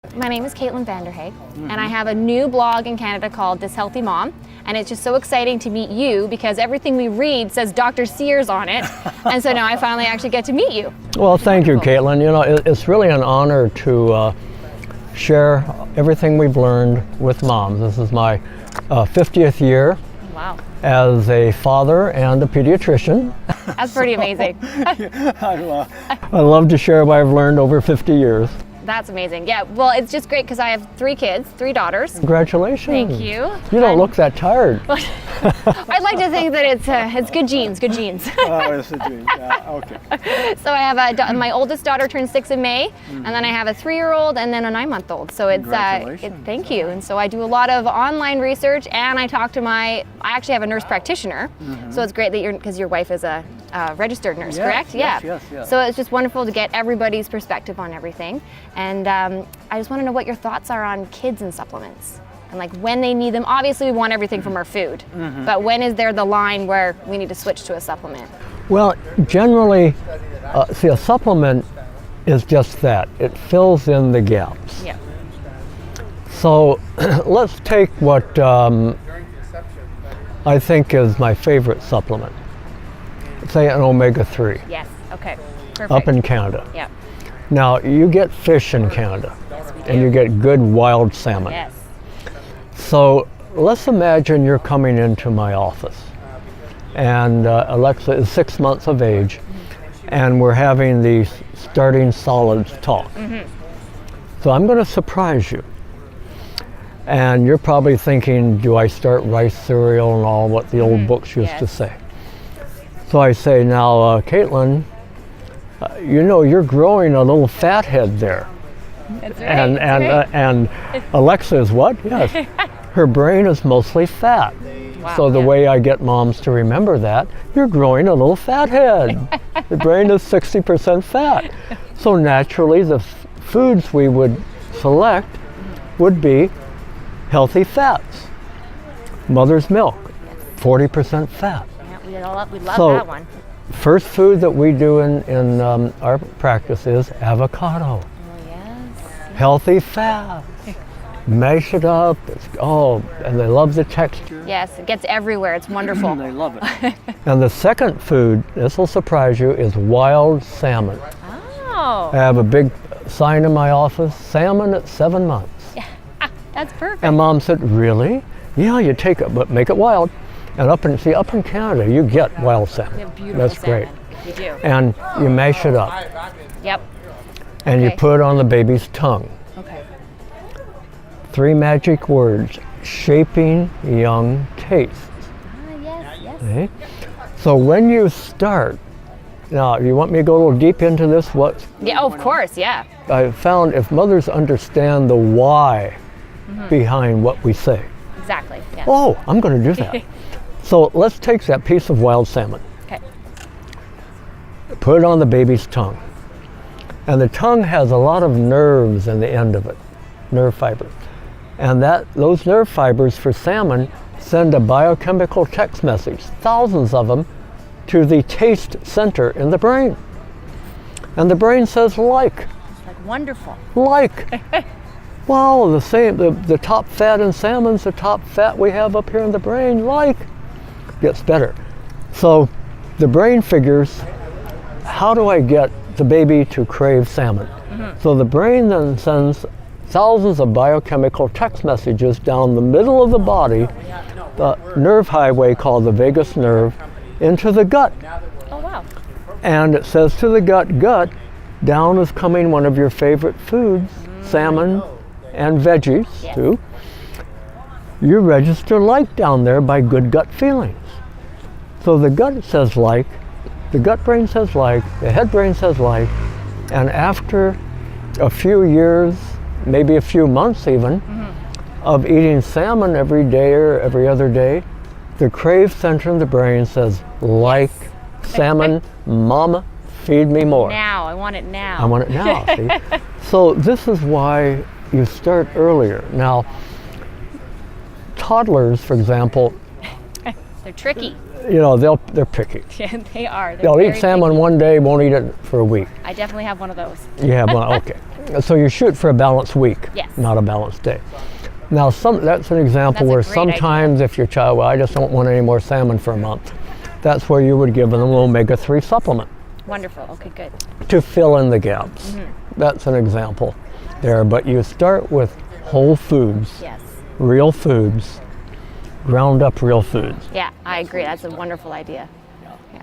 My name is Caitlyn Vanderhaege, and I have a new blog in Canada called This Healthy Mom, and it's just so exciting to meet you because everything we read says Dr. Sears on it, and so now I finally actually get to meet you. Well, thank you, Caitlyn. You know, it's really an honor to share everything we've learned with moms. This is my 50th year as a father and a pediatrician. That's pretty amazing. I love to share what I've learned over 50 years. That's amazing. Yeah, well, it's just great because I have 3 kids, 3 daughters. Congratulations. Thank you. You don't look that tired. I'd like to think that it's good genes, good genes. Oh, it's a gene. Yeah, okay. So I have my oldest daughter turned 6 in May, and then I have a 3-year-old and then a 9-month-old. So it's thank you. And so I do a lot of online research, and I talk to I actually have a nurse practitioner. So it's great that because your wife is a registered nurse, correct? Yes, yeah. Yes. So it's just wonderful to get everybody's perspective on everything. And I just want to know what your thoughts are on kids and supplements and like when they need them. Obviously, we want everything from our food, but when is there the line where we need to switch to a supplement? Well, generally, see, a supplement is just that. It fills in the gaps. Yeah. So let's take what I think is my favorite supplement. Say an omega-3. Yes. Okay. Perfect. Up in Canada. Yeah. Now, you get fish in Canada, Yes, we do. and you get good wild salmon. Yes. So let's imagine you're coming into my office, and Alexa is 6 months of age, and we're having the starting solids talk. So I'm going to surprise you. And you're probably thinking, do I start rice cereal and all what the old books used to say? So I say, now, Caitlyn, you know, you're growing a little fat head there. That's right. And Alexa is what? Yes. Her brain is mostly fat. Wow, So the way I get moms to remember that, you're growing a little fat head. The brain is 60% fat. So naturally, the foods we would select would be healthy fats. Mother's milk, 40% fat. Yeah, we love So, that one. First food that we do in our practice is avocado. Oh, yes. Healthy fat. Mash it up. And they love the texture. Yes, it gets everywhere. It's wonderful. They love it. And the second food, this will surprise you, is wild salmon. Oh. I have a big sign in my office, salmon at 7 months. Yeah. That's perfect. And Mom said, really? Yeah, you take it, but make it wild. And up in Canada, you get wild salmon. We have beautiful That's salmon. great. You do. And you mash it up. Yep. And you put it on the baby's tongue. Okay. 3 magic words: shaping young tastes. Yes. Okay? So when you start, now if you want me to go a little deep into this, Yeah, of course, yeah. I found if mothers understand the why behind what we say, Exactly. Yeah. oh, I'm going to do that. So let's take that piece of wild salmon, Okay. put it on the baby's tongue. And the tongue has a lot of nerves in the end of it, nerve fibers. And those nerve fibers for salmon send a biochemical text message, thousands of them, to the taste center in the brain. And the brain says like. Like wonderful. Like. Wow, the top fat in salmon's the top fat we have up here in the brain, like. Gets better. So the brain figures, how do I get the baby to crave salmon? So the brain then sends thousands of biochemical text messages down the middle of the body, the nerve highway called the vagus nerve, into the gut. Oh, wow. And it says to the gut, down is coming one of your favorite foods, salmon and veggies too. You register like down there by good gut feelings. So the gut says like, the gut brain says like, the head brain says like, and after a few years, maybe a few months even, of eating salmon every day or every other day, the crave center in the brain says like salmon, mama, feed me more. Now, I want it now. I want it now, see? So this is why you start earlier. Now, toddlers, for example, They're tricky. you know, they're picky. Yeah, they are. They'll eat salmon one day, won't eat it for a week. I definitely have one of those. You have one, okay. So you shoot for a balanced week, Yes. not a balanced day. Now, that's an example That's a where great sometimes if your child, well, I just don't want any more salmon for a month, that's where you would give them an omega-3 supplement Wonderful. Okay, good. to fill in the gaps. That's an example there. But you start with whole foods, Yes. real foods, ground up real foods. Yeah, I agree. That's a wonderful idea. Yeah.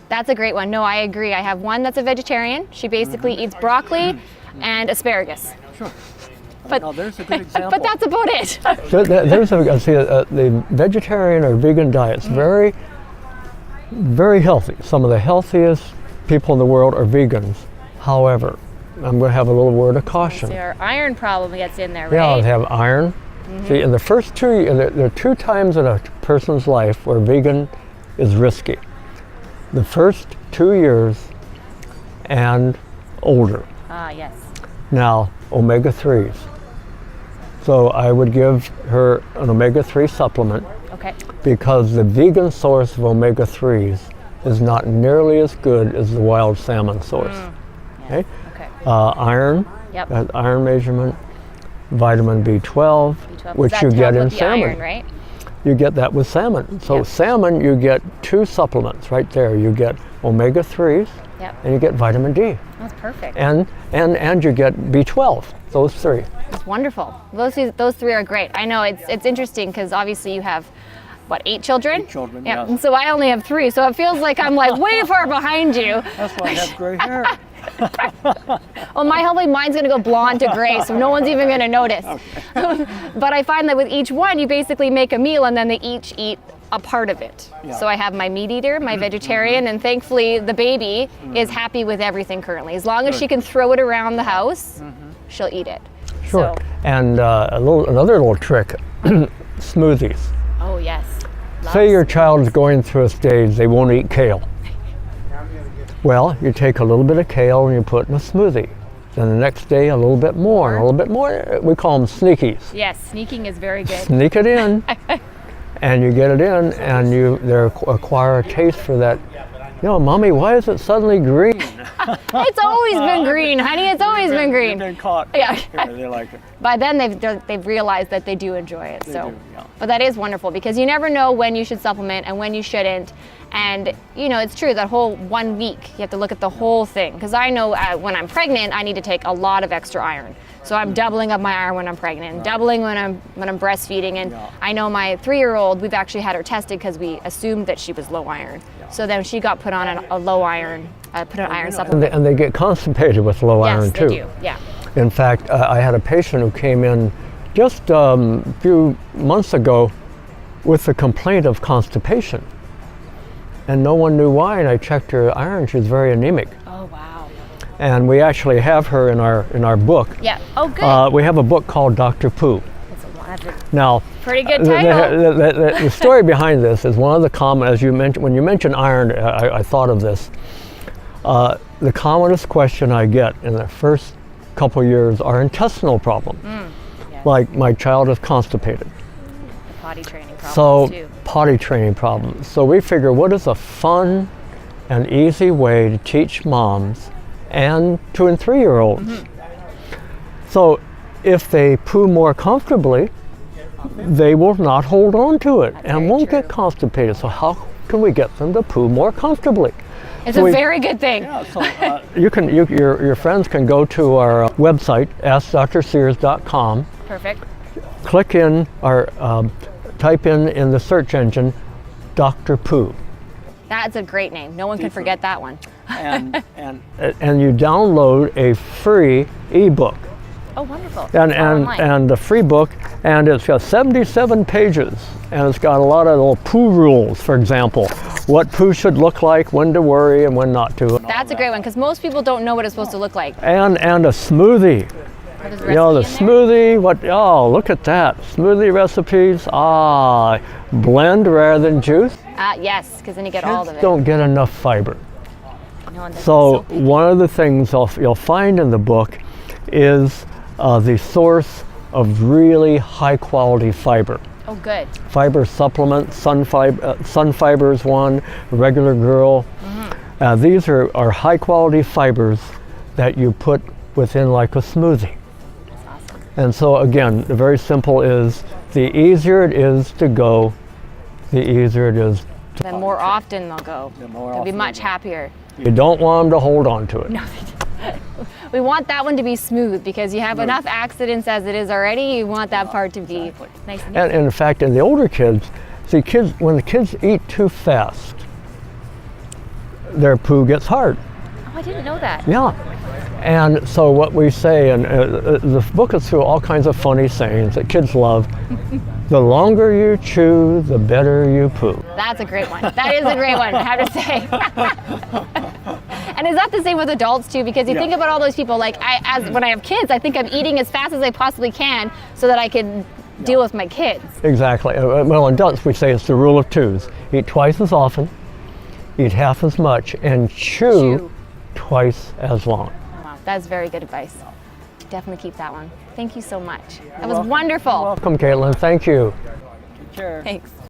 That's a great one. No, I agree. I have one that's a vegetarian. She basically eats broccoli and asparagus. Sure. But, Now, there's a good example. but that's about it. So the vegetarian or vegan diet's very, very healthy. Some of the healthiest people in the world are vegans. However, I'm going to have a little word of caution. Their iron problem gets in there, Yeah, right? they have iron. See, in the first there are 2 times in a person's life where vegan is risky. The first 2 years and older. Ah, yes. Now, omega-3s. So I would give her an omega-3 supplement Okay. because the vegan source of omega-3s is not nearly as good as the wild salmon source. Okay? Okay. Iron, Yep. iron measurement, vitamin B12, which That's you to get help in with the salmon. iron, right? You get that with salmon. So Yep. salmon, you get 2 supplements right there. You get omega-3s Yep. and you get vitamin D. That's perfect. And you get B12, those 3. That's wonderful. Those 3 are great. I know it's interesting because obviously you have, what, 8 children? 8 children, Yeah. yes. And so I only have 3, so it feels like I'm like way far behind you. That's why I have gray hair. Well, mine's gonna go blonde to gray, so no one's even gonna notice. But I find that with each one, you basically make a meal and then they each eat a part of it. Yeah. So I have my meat eater, my vegetarian, and thankfully the baby is happy with everything currently. As long as she can throw it around the house, she'll eat it. Sure. So, And another little trick, smoothies. oh yes. Say your child's going through a stage they won't eat kale. Well, you take a little bit of kale and you put in a smoothie. Then the next day a little bit more, and a little bit more. We call them sneakies. Yes, sneaking is very good. Sneak it in, and you get it in, and they acquire a taste for that. You know, Mommy, why is it suddenly green? It's always been green, honey. It's always been green. They've been caught. Yeah. They like it. By then they've realized that they do enjoy it. They so, do, yeah. But that is wonderful because you never know when you should supplement and when you shouldn't. And you know, it's true that whole 1 week you have to look at the whole thing. Because I know when I'm pregnant, I need to take a lot of extra iron. So I'm doubling up my iron when I'm pregnant, doubling when I'm breastfeeding. And Yeah. I know my 3-year-old, we've actually had her tested because we assumed that she was low iron. So then she got put on a low iron, put an iron supplement. And they get constipated with low iron Yes, too. they do. Yeah. In fact, I had a patient who came in just a few months ago with a complaint of constipation. And no one knew why, and I checked her iron, she was very anemic. Oh wow. And we actually have her in our book. Yeah. Oh good. We have a book called Dr. Poo. That's a Now, pretty good title. the story behind this is one of the common, as you mentioned, when you mention iron, I thought of this. The commonest question I get in the first couple years are intestinal problems. Yes. Like my child is constipated. The potty training problems So too. potty training problems. So we figure what is a fun and easy way to teach moms and 2 and 3-year-olds. So if they poo more comfortably, they will not hold on to it and very won't true. get constipated. So how can we get them to poo more comfortably? It's So a very good thing. Your friends can go to our website, askdrsears.com, Perfect. click in or type in the search engine, Dr. Poo. That's a great name. No one can forget that one. And you download a free ebook. Oh, wonderful. And It's all online. and the free book, and it's got 77 pages, and it's got a lot of little poo rules, for example, what poo should look like, when to worry and when not to. That's a great one because most people don't know what it's supposed to look like. And a smoothie. What is the You know, the recipe in smoothie, look at that. Smoothie recipes, blend rather than juice. there? Yes, because then you get all of Kids it. don't get enough fiber. No, and then So it's one of the things you'll find in the book is the source of really high quality fiber. oh, good. Fiber supplements, sun fiber is one, regular girl. These are high quality fibers that you put within like a smoothie. And so again, the very simple is, the easier it is to go, the easier it is to Then more often they'll go. They'll be much happier. You don't want them to hold on to it. No, we want that one to be smooth, because you have enough accidents as it is already. You want that part to be nice and easy. And in fact, in the older kids, see, when the kids eat too fast, their poo gets hard. Oh, I didn't know that. Yeah. And so what we say, and the book is through all kinds of funny sayings that kids love. The longer you chew, the better you poo. That's a great one. That is a great one, I have to say. And is that the same with adults too? Because you think about all those people, like when I have kids, I think I'm eating as fast as I possibly can so that I can deal with my kids. Exactly. Well, in adults, we say it's the rule of twos. Eat twice as often, eat half as much, and chew twice as long. Wow, that's very good advice. Definitely keep that one. Thank you so much. That was wonderful. Welcome, Caitlyn. Thank you. Take care. Thanks.